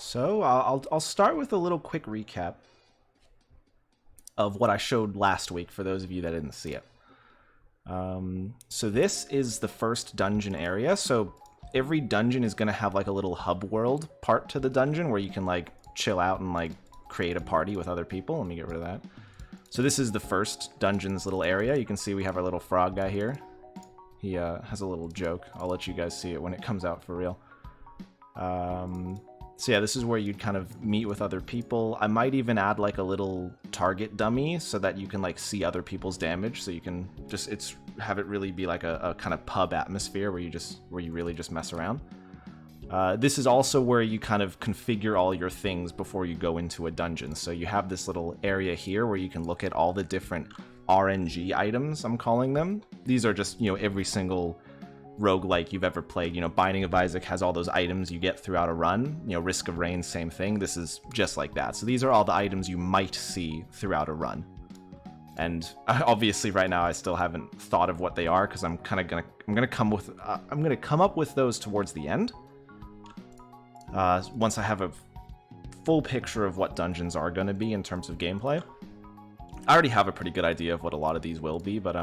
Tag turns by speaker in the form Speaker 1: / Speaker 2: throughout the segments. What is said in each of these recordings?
Speaker 1: So I'll start with a little quick recap of what I showed last week for those of you that didn't see it. So this is the first dungeon area. So every dungeon is going to have like a little hub world part to the dungeon where you can like chill out and like create a party with other people. Let me get rid of that. So this is the first dungeon's little area. You can see we have our little frog guy here. He has a little joke. I'll let you guys see it when it comes out for real. So yeah, this is where you'd kind of meet with other people. I might even add like a little target dummy so that you can like see other people's damage. So you can just have it really be like a kind of pub atmosphere where you really just mess around. This is also where you kind of configure all your things before you go into a dungeon. So you have this little area here where you can look at all the different RNG items, I'm calling them. These are just, every single roguelike you've ever played. Binding of Isaac has all those items you get throughout a run. Risk of Rain, same thing. This is just like that. So these are all the items you might see throughout a run. And obviously right now I still haven't thought of what they are because I'm gonna come up with those towards the end. Once I have a full picture of what dungeons are going to be in terms of gameplay. I already have a pretty good idea of what a lot of these will be, but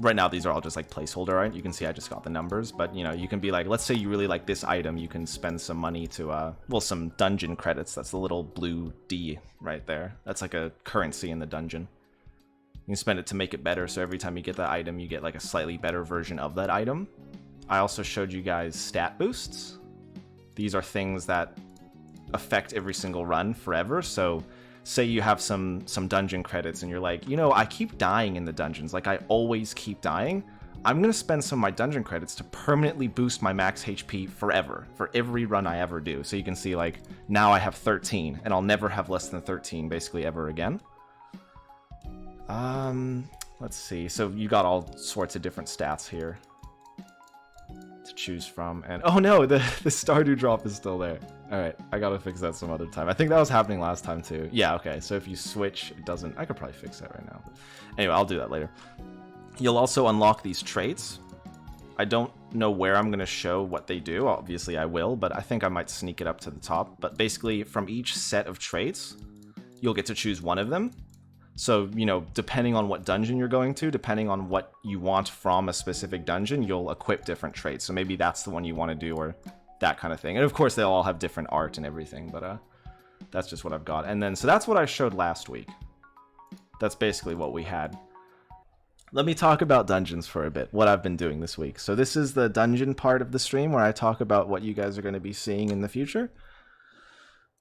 Speaker 1: right now these are all just like placeholder art. You can see I just got the numbers, but you can be like, let's say you really like this item, you can spend some money to, some dungeon credits. That's the little blue D right there. That's like a currency in the dungeon. You can spend it to make it better, so every time you get that item, you get like a slightly better version of that item. I also showed you guys stat boosts. These are things that affect every single run forever. So say you have some dungeon credits and you're like, I keep dying in the dungeons. Like I always keep dying. I'm going to spend some of my dungeon credits to permanently boost my max HP forever for every run I ever do. So you can see like now I have 13 and I'll never have less than 13 basically ever again. Let's see. So you got all sorts of different stats here to choose from, and oh no, the Stardew drop is still there. All right, I gotta fix that some other time. I think that was happening last time too. Yeah, okay, so if you switch, it doesn't. I could probably fix that right now. Anyway, I'll do that later. You'll also unlock these traits. I don't know where I'm gonna show what they do. Obviously I will, but I think I might sneak it up to the top. But basically from each set of traits, you'll get to choose one of them. So, depending on what dungeon you're going to, depending on what you want from a specific dungeon, you'll equip different traits. So maybe that's the one you want to do, or that kind of thing. And of course, they'll all have different art and everything, but that's just what I've got. And then, so that's what I showed last week. That's basically what we had. Let me talk about dungeons for a bit, what I've been doing this week. So this is the dungeon part of the stream where I talk about what you guys are going to be seeing in the future.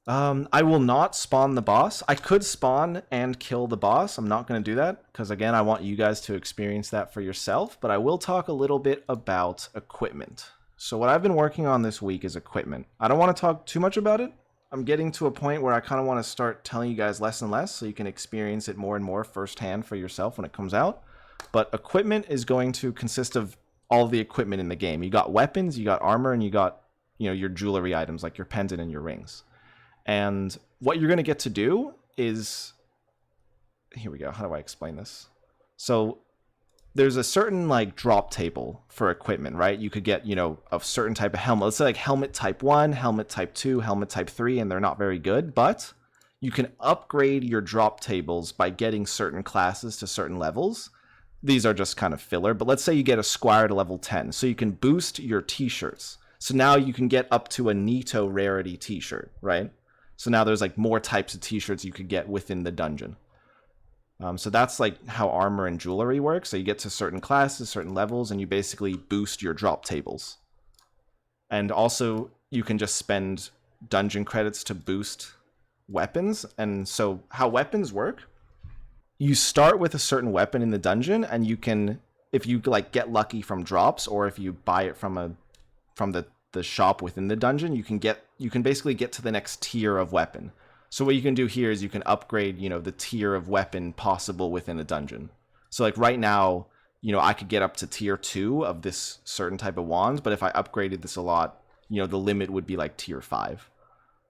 Speaker 1: I will not spawn the boss. I could spawn and kill the boss. I'm not going to do that because, again, I want you guys to experience that for yourself. But I will talk a little bit about equipment. So what I've been working on this week is equipment. I don't want to talk too much about it. I'm getting to a point where I kind of want to start telling you guys less and less so you can experience it more and more firsthand for yourself when it comes out. But equipment is going to consist of all the equipment in the game. You got weapons, you got armor, and you got, your jewelry items like your pendant and your rings. And what you're going to get to do is, here we go. How do I explain this? So there's a certain like drop table for equipment, right? You could get, a certain type of helmet. Let's say like helmet type 1, helmet type 2, helmet type 3, and they're not very good, but you can upgrade your drop tables by getting certain classes to certain levels. These are just kind of filler, but let's say you get a squire to level 10, so you can boost your t-shirts. So now you can get up to a Nito rarity t-shirt, right? So now there's like more types of t-shirts you could get within the dungeon. So that's like how armor and jewelry work. So you get to certain classes, certain levels, and you basically boost your drop tables. And also you can just spend dungeon credits to boost weapons. And so how weapons work, you start with a certain weapon in the dungeon, and you can, if you like get lucky from drops, or if you buy it from the shop within the dungeon, you can basically get to the next tier of weapon. So what you can do here is you can upgrade, the tier of weapon possible within a dungeon. So like right now, I could get up to tier 2 of this certain type of wand, but if I upgraded this a lot, the limit would be like tier 5.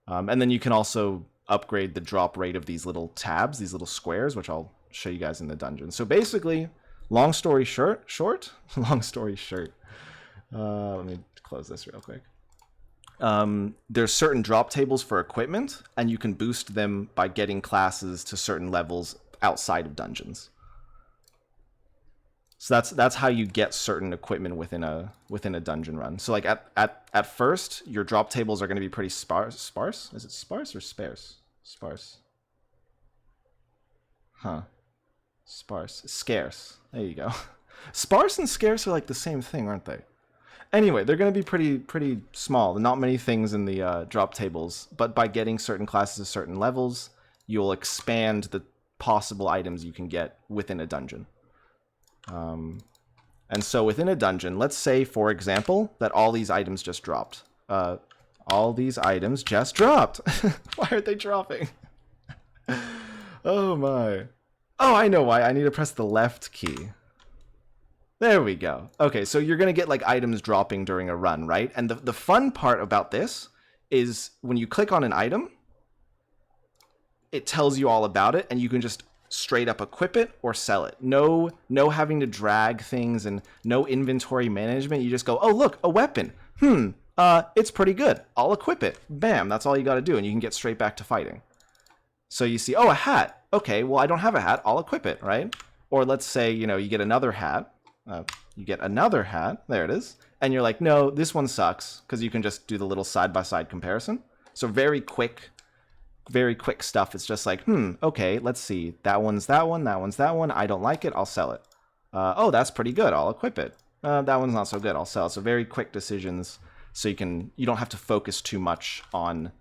Speaker 1: And then you can also upgrade the drop rate of these little tabs, these little squares, which I'll show you guys in the dungeon. So basically, long story short, let me close this real quick. There's certain drop tables for equipment, and you can boost them by getting classes to certain levels outside of dungeons. So that's how you get certain equipment within a dungeon run. So like at first, your drop tables are going to be pretty sparse. Is it sparse or sparse? Sparse. Huh. Sparse. Scarce. There you go. Sparse and scarce are like the same thing, aren't they? Anyway, they're going to be pretty small. Not many things in the drop tables, but by getting certain classes to certain levels, you'll expand the possible items you can get within a dungeon. And so within a dungeon, let's say, for example, that all these items just dropped. All these items just dropped. Why aren't they dropping? Oh my. Oh, I know why. I need to press the left key. There we go. Okay, so you're going to get like items dropping during a run, right? And the fun part about this is when you click on an item, it tells you all about it, and you can just straight up equip it or sell it. No having to drag things and no inventory management. You just go, oh, look, a weapon. It's pretty good. I'll equip it. Bam, that's all you got to do, and you can get straight back to fighting. So you see, oh, a hat. Okay, well, I don't have a hat. I'll equip it, right? Or let's say, you get another hat. You get another hat. There it is. And you're like, no, this one sucks, because you can just do the little side-by-side comparison. So very quick stuff. It's just like, okay, let's see. That one's that one. That one's that one. I don't like it. I'll sell it. Oh, that's pretty good. I'll equip it. That one's not so good. I'll sell it. So very quick decisions. So you don't have to focus too much on,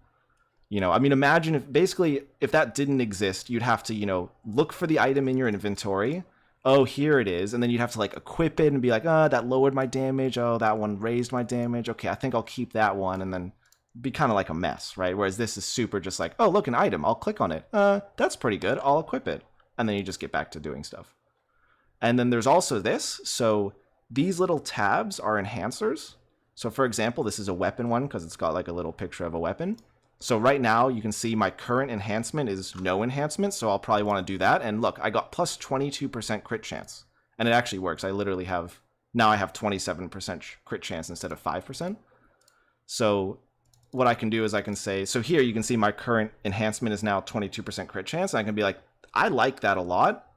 Speaker 1: I mean, imagine if that didn't exist, you'd have to, look for the item in your inventory. Oh, here it is. And then you'd have to like equip it and be like, that lowered my damage. Oh, that one raised my damage. Okay, I think I'll keep that one. And then be kind of like a mess, right? Whereas this is super just like, oh, look, an item. I'll click on it. That's pretty good. I'll equip it. And then you just get back to doing stuff. And then there's also this. So these little tabs are enhancers. So for example, this is a weapon one because it's got like a little picture of a weapon. So right now you can see my current enhancement is no enhancement. So I'll probably want to do that. And look, I got plus 22% crit chance. And it actually works. I literally have 27% crit chance instead of 5%. So what I can do is I can say, so here you can see my current enhancement is now 22% crit chance. And I can be like, I like that a lot.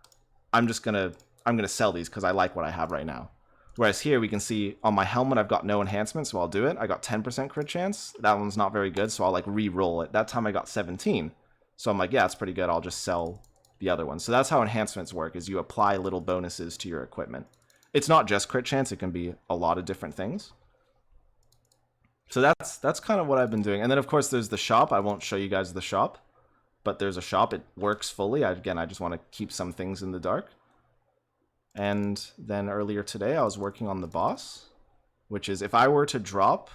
Speaker 1: I'm going to sell these because I like what I have right now. Whereas here we can see on my helmet, I've got no enhancement, so I'll do it. I got 10% crit chance. That one's not very good, so I'll like re-roll it. That time I got 17. So I'm like, yeah, it's pretty good. I'll just sell the other one. So that's how enhancements work, is you apply little bonuses to your equipment. It's not just crit chance. It can be a lot of different things. So that's kind of what I've been doing. And then, of course, there's the shop. I won't show you guys the shop, but there's a shop. It works fully. I just want to keep some things in the dark. And then earlier today, I was working on the boss, which is if I were to drop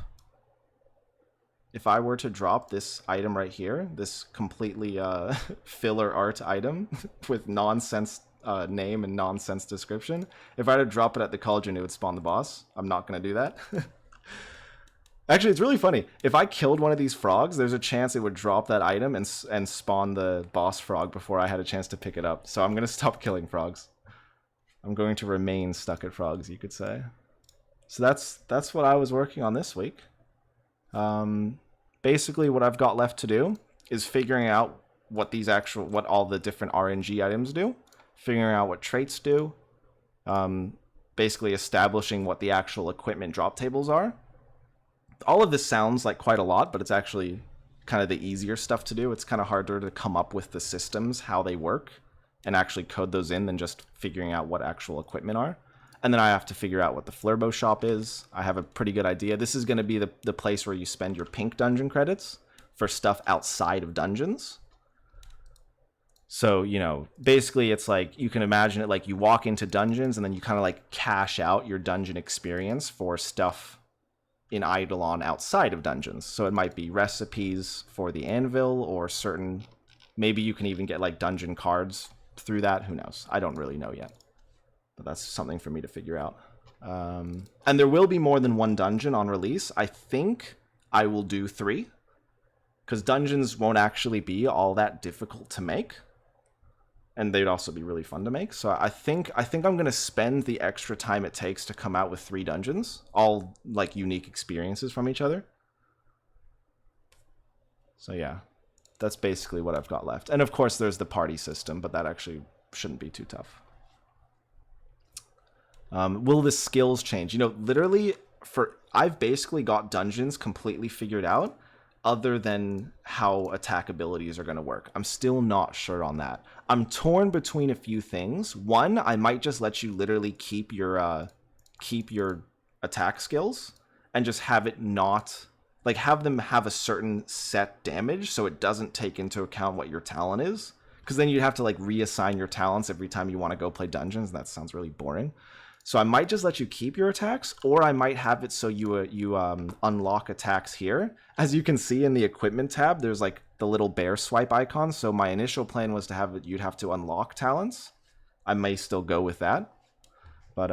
Speaker 1: this item right here, this completely filler art item with nonsense name and nonsense description, if I were to drop it at the cauldron, it would spawn the boss. I'm not going to do that. Actually, it's really funny. If I killed one of these frogs, there's a chance it would drop that item and spawn the boss frog before I had a chance to pick it up. So I'm going to stop killing frogs. I'm going to remain stuck at frogs, you could say. So that's what I was working on this week. Basically, what I've got left to do is figuring out what all the different RNG items do, figuring out what traits do, basically establishing what the actual equipment drop tables are. All of this sounds like quite a lot, but it's actually kind of the easier stuff to do. It's kind of harder to come up with the systems, how they work, and actually code those in than just figuring out what actual equipment are. And then I have to figure out what the Flurbo shop is. I have a pretty good idea. This is going to be the place where you spend your pink dungeon credits for stuff outside of dungeons. So, basically it's like, you can imagine it like you walk into dungeons and then you kind of like cash out your dungeon experience for stuff in Idleon outside of dungeons. So it might be recipes for the anvil or maybe you can even get like dungeon cards through that. Who knows? I don't really know yet, but that's something for me to figure out. And there will be more than one dungeon on release. I think I will do 3 because dungeons won't actually be all that difficult to make, and they'd also be really fun to make. So I think I'm going to spend the extra time it takes to come out with 3 dungeons, all like unique experiences from each other. So yeah, that's basically what I've got left. And of course there's the party system, but that actually shouldn't be too tough. Will the skills change? You know, literally, I've basically got dungeons completely figured out, other than how attack abilities are going to work. I'm still not sure on that. I'm torn between a few things. One, I might just let you literally keep your attack skills and just have it not, like, have them have a certain set damage so it doesn't take into account what your talent is. Because then you'd have to like reassign your talents every time you want to go play dungeons, and that sounds really boring. So I might just let you keep your attacks, or I might have it so you unlock attacks here. As you can see in the equipment tab, there's like the little bear swipe icon. So my initial plan was to have it, you'd have to unlock talents. I may still go with that, but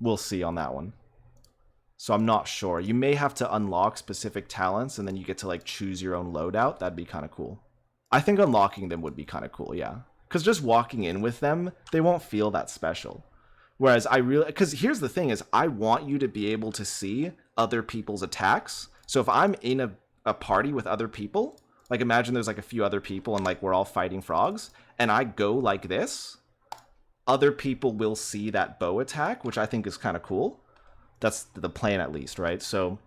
Speaker 1: we'll see on that one. So I'm not sure. You may have to unlock specific talents, and then you get to like choose your own loadout. That'd be kind of cool. I think unlocking them would be kind of cool, yeah. Because just walking in with them, they won't feel that special. Whereas because here's the thing is, I want you to be able to see other people's attacks. So if I'm in a party with other people, like imagine there's like a few other people and like we're all fighting frogs, and I go like this, other people will see that bow attack, which I think is kind of cool. That's the plan at least, right? So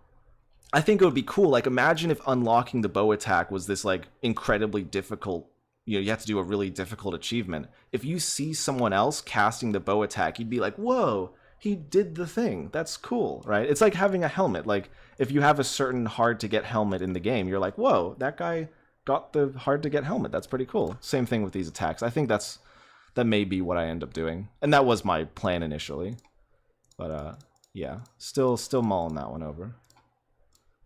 Speaker 1: I think it would be cool. Like imagine if unlocking the bow attack was this like incredibly difficult, you know, you have to do a really difficult achievement. If you see someone else casting the bow attack, you'd be like, whoa, he did the thing. That's cool, right? It's like having a helmet. Like if you have a certain hard to get helmet in the game, you're like, whoa, that guy got the hard to get helmet. That's pretty cool. Same thing with these attacks. I think that may be what I end up doing. And that was my plan initially. But yeah, still mulling that one over.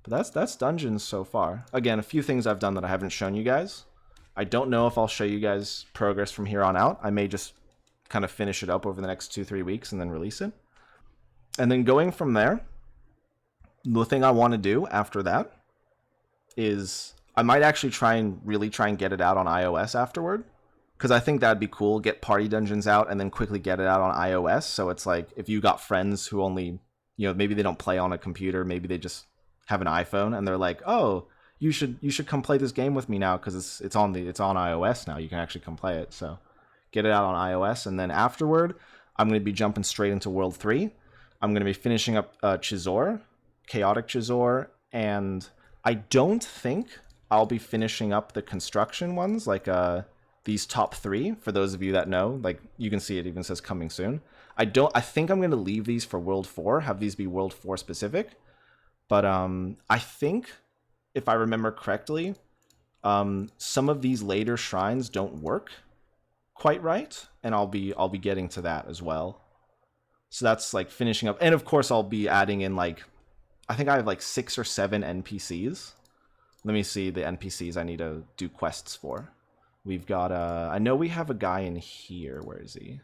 Speaker 1: But that's dungeons so far. Again, a few things I've done that I haven't shown you guys. I don't know if I'll show you guys progress from here on out. I may just kind of finish it up over the next 2-3 weeks and then release it. And then going from there, the thing I want to do after that is I might actually really try and get it out on iOS afterward. Because I think that'd be cool. Get party dungeons out and then quickly get it out on iOS. So it's like if you got friends who only, you know, maybe they don't play on a computer, maybe they just have an iPhone and they're like, oh, you should come play this game with me now because it's on iOS now. You can actually come play it. So get it out on iOS, and then afterward, I'm going to be jumping straight into World 3. I'm going to be finishing up Chisor, Chaotic Chisor, and I don't think I'll be finishing up the construction ones like these top 3. For those of you that know, like you can see it even says coming soon. I think I'm going to leave these for World 4. Have these be World 4 specific. But I think, if I remember correctly, some of these later shrines don't work quite right, and I'll be getting to that as well. So that's like finishing up, and of course I'll be adding in like, I think I have like 6 or 7 NPCs. Let me see the NPCs I need to do quests for. We've got I know we have a guy in here. Where is he?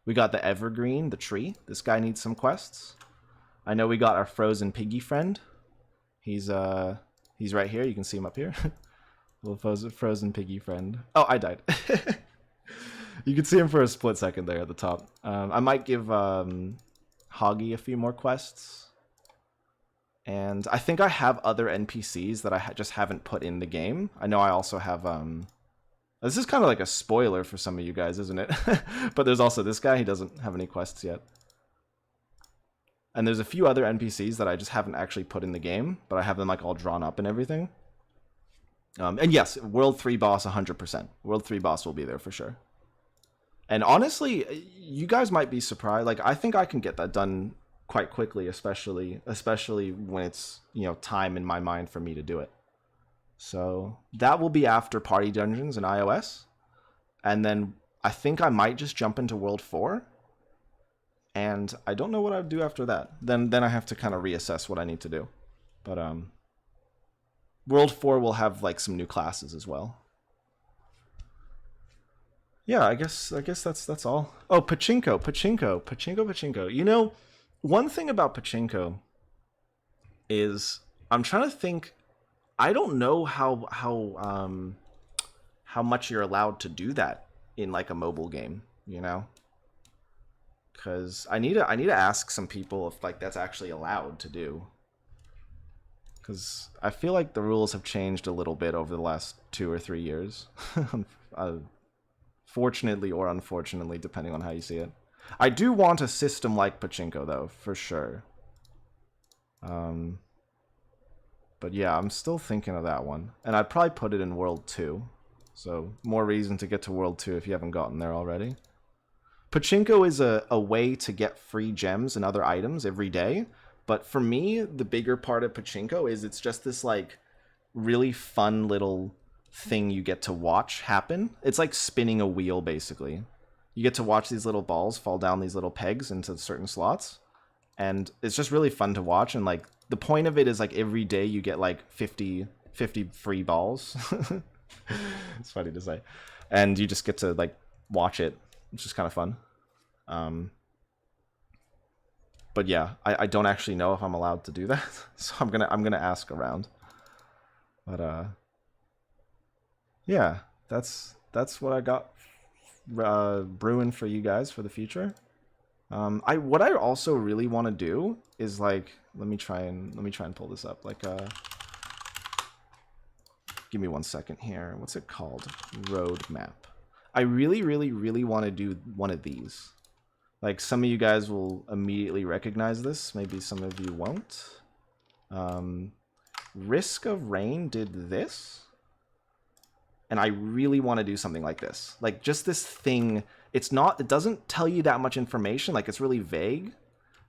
Speaker 1: We got the Evergreen, the tree. This guy needs some quests. I know we got our frozen piggy friend. He's right here. You can see him up here. Little frozen piggy friend. Oh, I died. You can see him for a split second there at the top. I might give Hoggy a few more quests. And I think I have other NPCs that I just haven't put in the game. I know I also have... This is kind of like a spoiler for some of you guys, isn't it? But there's also this guy. He doesn't have any quests yet. And there's a few other NPCs that I just haven't actually put in the game, but I have them like all drawn up and everything. And yes, World 3 boss 100%. World 3 boss will be there for sure. And honestly, you guys might be surprised. Like, I think I can get that done quite quickly, especially when it's, you know, time in my mind for me to do it. So that will be after Party Dungeons and iOS. And then I think I might just jump into World 4. And I don't know what I would do after that. Then I have to kind of reassess what I need to do. But World 4 will have like some new classes as well. Yeah, I guess that's all. Oh, pachinko. You know, one thing about pachinko is I'm trying to think. I don't know how much you're allowed to do that in like a mobile game, you know? Because I need to ask some people if like that's actually allowed to do. Because I feel like the rules have changed a little bit over the last 2 or 3 years. Fortunately or unfortunately, depending on how you see it. I do want a system like Pachinko, though, for sure. But yeah, I'm still thinking of that one. And I'd probably put it in World 2. So, more reason to get to World 2 if you haven't gotten there already. Pachinko is a way to get free gems and other items every day. But for me, the bigger part of Pachinko is it's just this, like, really fun little thing you get to watch happen. It's like spinning a wheel, basically. You get to watch these little balls fall down these little pegs into certain slots. And it's just really fun to watch. And, like, the point of it is, like, every day you get, like, 50 free balls. It's funny to say. And you just get to, like, watch it, which is kind of fun. But yeah, I don't actually know if I'm allowed to do that. So I'm gonna ask around. But yeah, that's what I got brewing for you guys for the future. What I also really want to do is, like, let me try and pull this up. Like, give me 1 second here. What's it called? Roadmap. I really, really, really want to do one of these. Like, some of you guys will immediately recognize this. Maybe some of you won't. Risk of Rain did this. And I really want to do something like this. Like, just this thing. It doesn't tell you that much information. Like, it's really vague.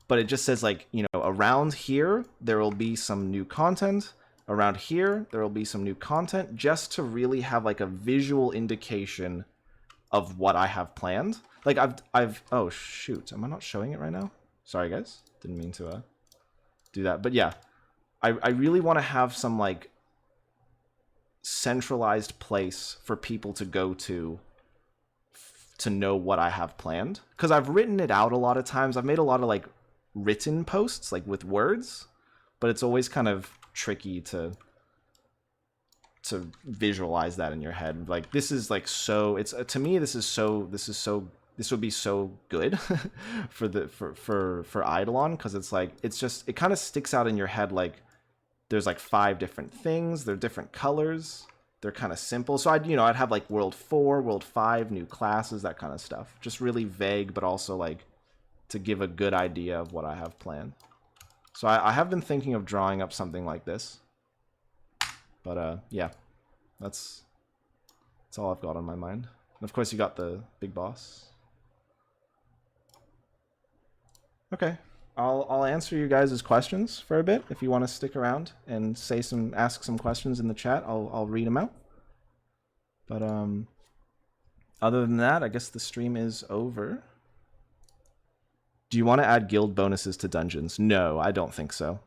Speaker 1: But it just says, like, you know, around here, there will be some new content. Around here, there will be some new content. Just to really have, like, a visual indication of what I have planned. Like, oh, shoot. Am I not showing it right now? Sorry, guys. Didn't mean to do that. But yeah, I really want to have some, like, centralized place for people to go to know what I have planned. Because I've written it out a lot of times. I've made a lot of, like, written posts, like, with words. But it's always kind of tricky to visualize that in your head. Like, this is, like, so, it's to me this would be so good for Idleon, because it's like, it kind of sticks out in your head. Like, there's, like, 5 different things, they're different colors, they're kind of simple. So I'd have, like, World 4, World 5, new classes, that kind of stuff. Just really vague, but also, like, to give a good idea of what I have planned. So I have been thinking of drawing up something like this. But yeah, that's all I've got on my mind. And of course, you got the big boss. Okay, I'll answer you guys' questions for a bit. If you want to stick around and ask some questions in the chat, I'll read them out. But other than that, I guess the stream is over. Do you want to add guild bonuses to dungeons? No, I don't think so.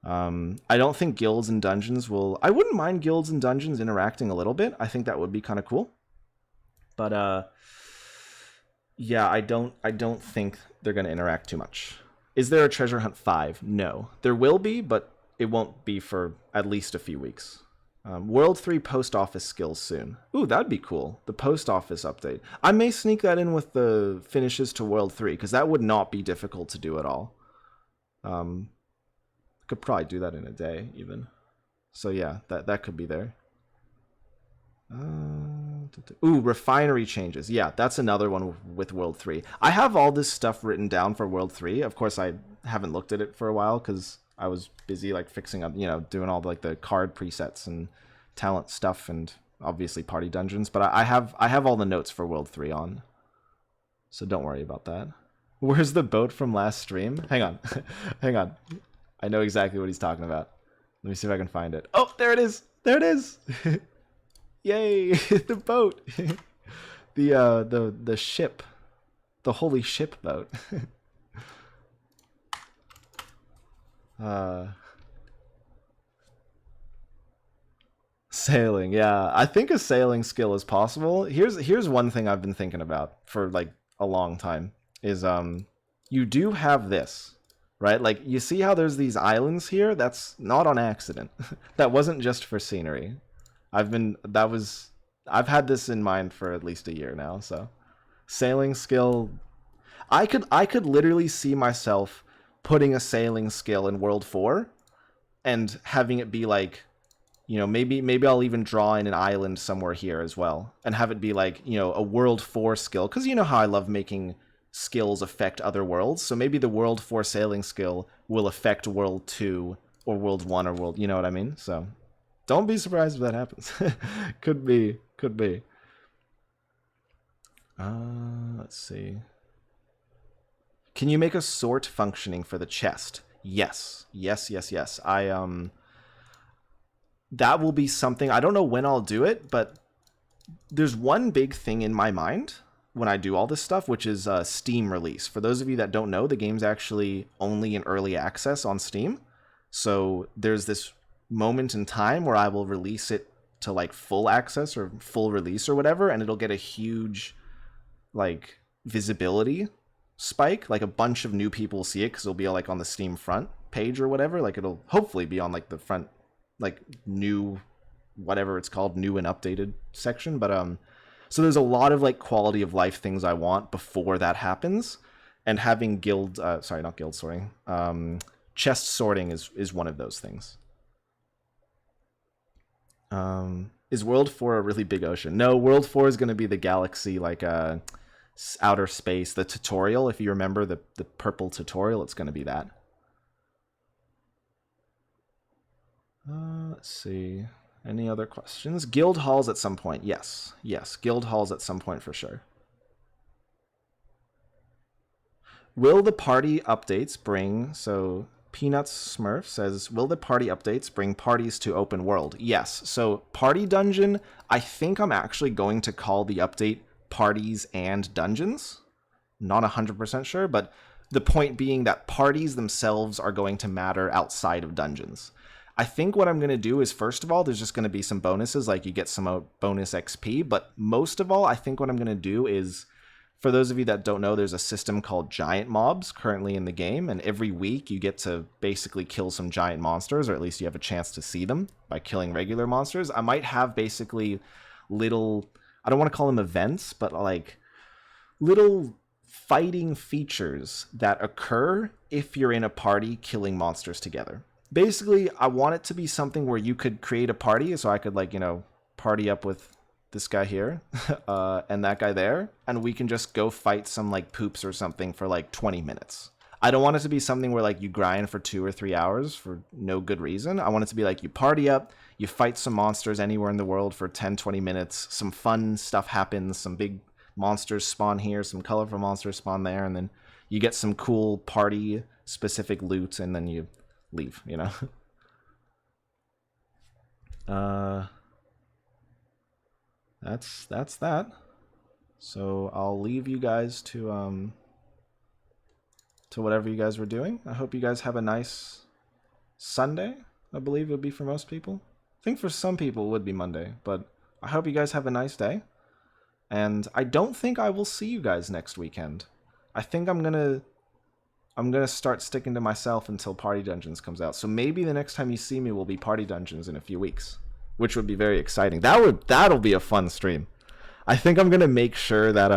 Speaker 1: I don't think guilds and dungeons will... I wouldn't mind guilds and dungeons interacting a little bit. I think that would be kind of cool. But yeah, I don't think they're going to interact too much. Is there a Treasure Hunt 5? No. There will be, but it won't be for at least a few weeks. World 3 post office skills soon. Ooh, that'd be cool. The post office update. I may sneak that in with the finishes to World 3, because that would not be difficult to do at all. Could probably do that in a day, even. So yeah, that could be there. Ooh, refinery changes. Yeah, that's another one with World 3. I have all this stuff written down for World 3. Of course, I haven't looked at it for a while, because I was busy, like, fixing up, doing all the, like, the card presets and talent stuff, and obviously party dungeons. But I have all the notes for World 3 on, so don't worry about that. Where's the boat from last stream? Hang on. Hang on. I know exactly what he's talking about. Let me see if I can find it. Oh, there it is. There it is. Yay, the boat. The ship. The holy ship boat. Sailing, yeah. I think a sailing skill is possible. Here's one thing I've been thinking about for, like, a long time is you do have this, right? Like, you see how there's these islands here? That's not on accident. That wasn't just for scenery. I've had this in mind for at least a year now, so sailing skill, I could literally see myself putting a sailing skill in World 4 and having it be like, you know, maybe I'll even draw in an island somewhere here as well, and have it be like, you know, a World 4 skill, because you know how I love making skills affect other worlds, so maybe the World 4 sailing skill will affect World 2, or World 1, or World, you know what I mean? So, don't be surprised if that happens. Could be, could be. Let's see. Can you make a sort functioning for the chest? Yes. Yes, yes, yes. That will be something, I don't know when I'll do it, but there's one big thing in my mind when I do all this stuff, which is Steam release. For those of you that don't know, the game's actually only in early access on Steam. So there's this moment in time where I will release it to like full access or full release or whatever, and it'll get a huge like visibility spike. Like a bunch of new people will see it because it'll be like on the Steam front page or whatever. Like it'll hopefully be on like the front, like new, whatever it's called, new and updated section. But so there's a lot of like quality of life things I want before that happens, and having not guild sorting, chest sorting is one of those things. Is World 4 a really big ocean? No, World 4 is going to be the galaxy, like outer space, the tutorial. If you remember the purple tutorial, it's going to be that. Let's see. Any other questions? Guild halls at some point. Yes. Yes, guild halls at some point for sure. Will the party updates bring... So, Peanuts Smurf says, will the party updates bring parties to open world? Yes. So, party dungeon, I think I'm actually going to call the update parties and dungeons. Not 100% sure, but the point being that parties themselves are going to matter outside of dungeons. I think what I'm going to do is, first of all, there's just going to be some bonuses, like you get some bonus XP, but most of all, I think what I'm going to do is, for those of you that don't know, there's a system called giant mobs currently in the game, and every week you get to basically kill some giant monsters, or at least you have a chance to see them by killing regular monsters. I might have basically little, I don't want to call them events, but like little fighting features that occur if you're in a party killing monsters together. Basically, I want it to be something where you could create a party, so I could, like, you know, party up with this guy here and that guy there, and we can just go fight some, like, poops or something for, like, 20 minutes. I don't want it to be something where, like, you grind for 2 or 3 hours for no good reason. I want it to be, like, you party up, you fight some monsters anywhere in the world for 10, 20 minutes, some fun stuff happens, some big monsters spawn here, some colorful monsters spawn there, and then you get some cool party-specific loot, and then you leave, you know. That's that. So I'll leave you guys to whatever you guys were doing. I hope you guys have a nice Sunday. I believe it would be for most people. I think for some people it would be Monday, but I hope you guys have a nice day. And I don't think I will see you guys next weekend. I think I'm gonna start sticking to myself until Party Dungeons comes out. So maybe the next time you see me will be Party Dungeons in a few weeks, which would be very exciting. That'll be a fun stream. I think I'm gonna make sure that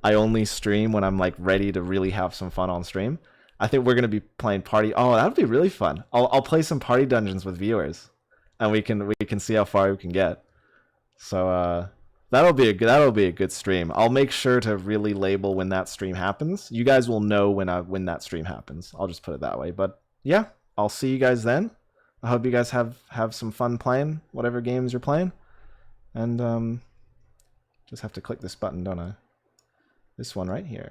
Speaker 1: I only stream when I'm like ready to really have some fun on stream. I think we're gonna be playing Party. Oh, that would be really fun. I'll play some Party Dungeons with viewers, and we can see how far we can get. So that'll be a good stream. I'll make sure to really label when that stream happens. You guys will know when that stream happens. I'll just put it that way. But yeah, I'll see you guys then. I hope you guys have some fun playing whatever games you're playing. And just have to click this button, don't I? This one right here.